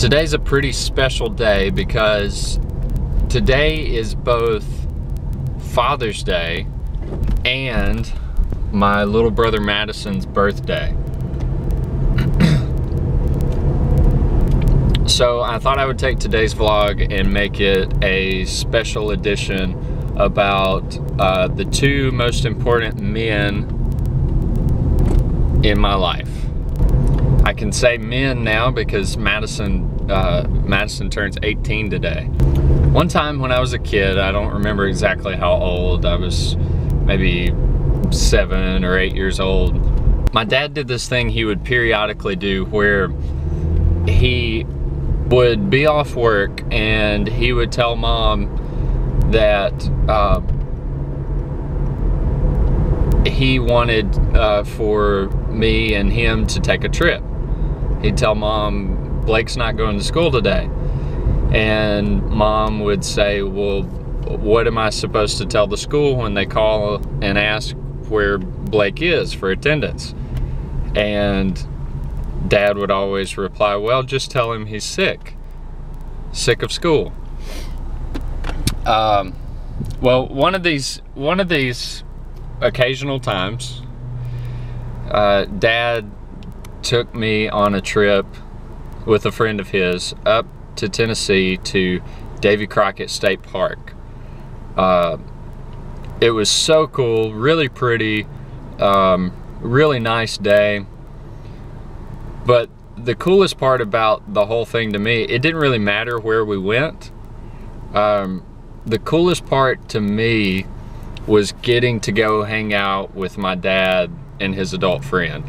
Today's a pretty special day because today is both Father's Day and my little brother Madison's birthday. So I thought I would take today's vlog and make it a special edition about the two most important men in my life. I can say men now because Madison turns 18 today. One time when I was a kid, I don't remember exactly how old, I was maybe 7 or 8 years old. My dad did this thing he would periodically do where he would be off work and he would tell Mom that he wanted for me and him to take a trip. He'd tell Mom, Blake's not going to school today. And Mom would say, well, what am I supposed to tell the school when they call and ask where Blake is for attendance? And Dad would always reply, well, just tell him he's sick of school. Well, one of these occasional times, Dad took me on a trip with a friend of his up to Tennessee to Davy Crockett State Park. It was so cool, really pretty, really nice day. But the coolest part about the whole thing to me, it didn't really matter where we went. The coolest part to me was getting to go hang out with my dad and his adult friend.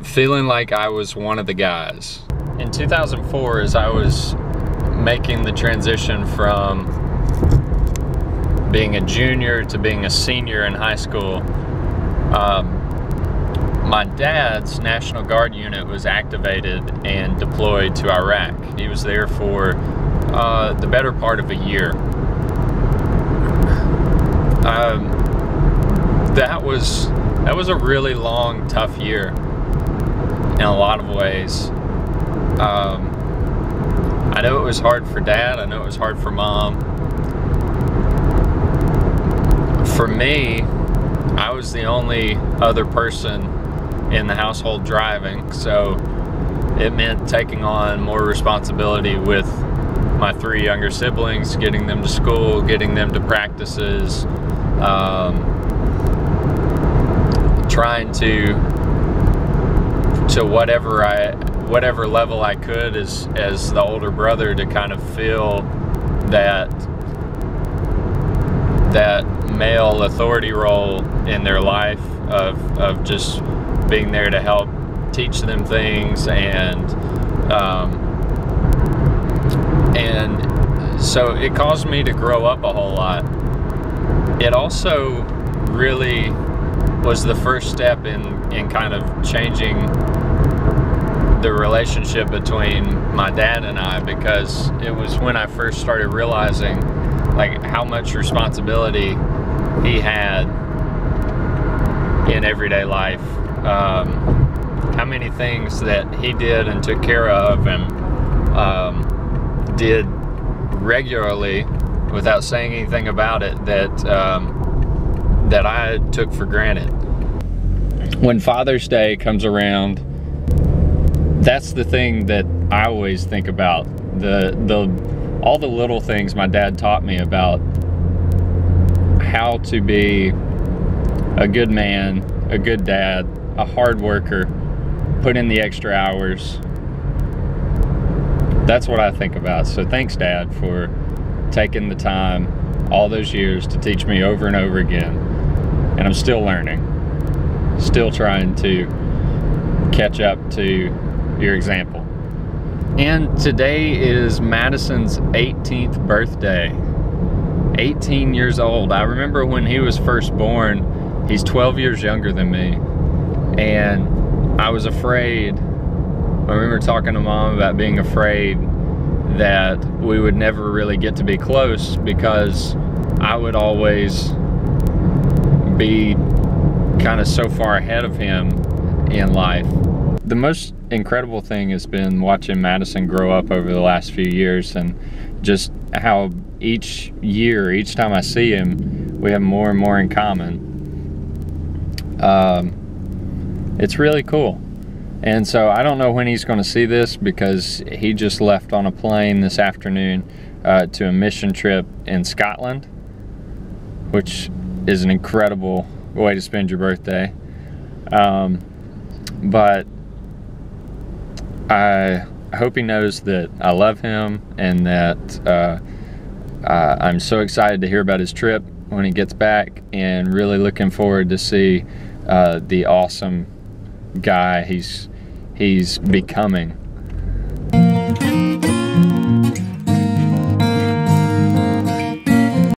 Feeling like I was one of the guys. In 2004, as I was making the transition from being a junior to being a senior in high school, my dad's National Guard unit was activated and deployed to Iraq. He was there for the better part of a year. That was a really long, tough year in a lot of ways. I know it was hard for Dad, I know it was hard for Mom. For me, I was the only other person in the household driving, so it meant taking on more responsibility with my 3 younger siblings, getting them to school, getting them to practices, trying to whatever level I could as the older brother to kind of feel that male authority role in their life of just being there to help teach them things, and so it caused me to grow up a whole lot. It also really was the first step in kind of changing the relationship between my dad and I, because it was when I first started realizing like how much responsibility he had in everyday life, how many things that he did and took care of and did regularly without saying anything about it that I took for granted. When Father's Day comes around, that's the thing that I always think about. All the little things my dad taught me about how to be a good man, a good dad, a hard worker, put in the extra hours. That's what I think about. So thanks, Dad, for taking the time all those years to teach me over and over again. And I'm still learning, still trying to catch up to your example. And today is Madison's 18th birthday. 18 years old. I remember when he was first born, he's 12 years younger than me. And I was afraid. I remember talking to Mom about being afraid that we would never really get to be close because I would always be kind of so far ahead of him in life. the most incredible thing has been watching Madison grow up over the last few years, and just how each year, each time I see him, we have more and more in common. It's really cool. And so I don't know when he's going to see this, because he just left on a plane this afternoon to a mission trip in Scotland, which is an incredible way to spend your birthday. But I hope he knows that I love him, and that I'm so excited to hear about his trip when he gets back, and really looking forward to see the awesome guy he's becoming.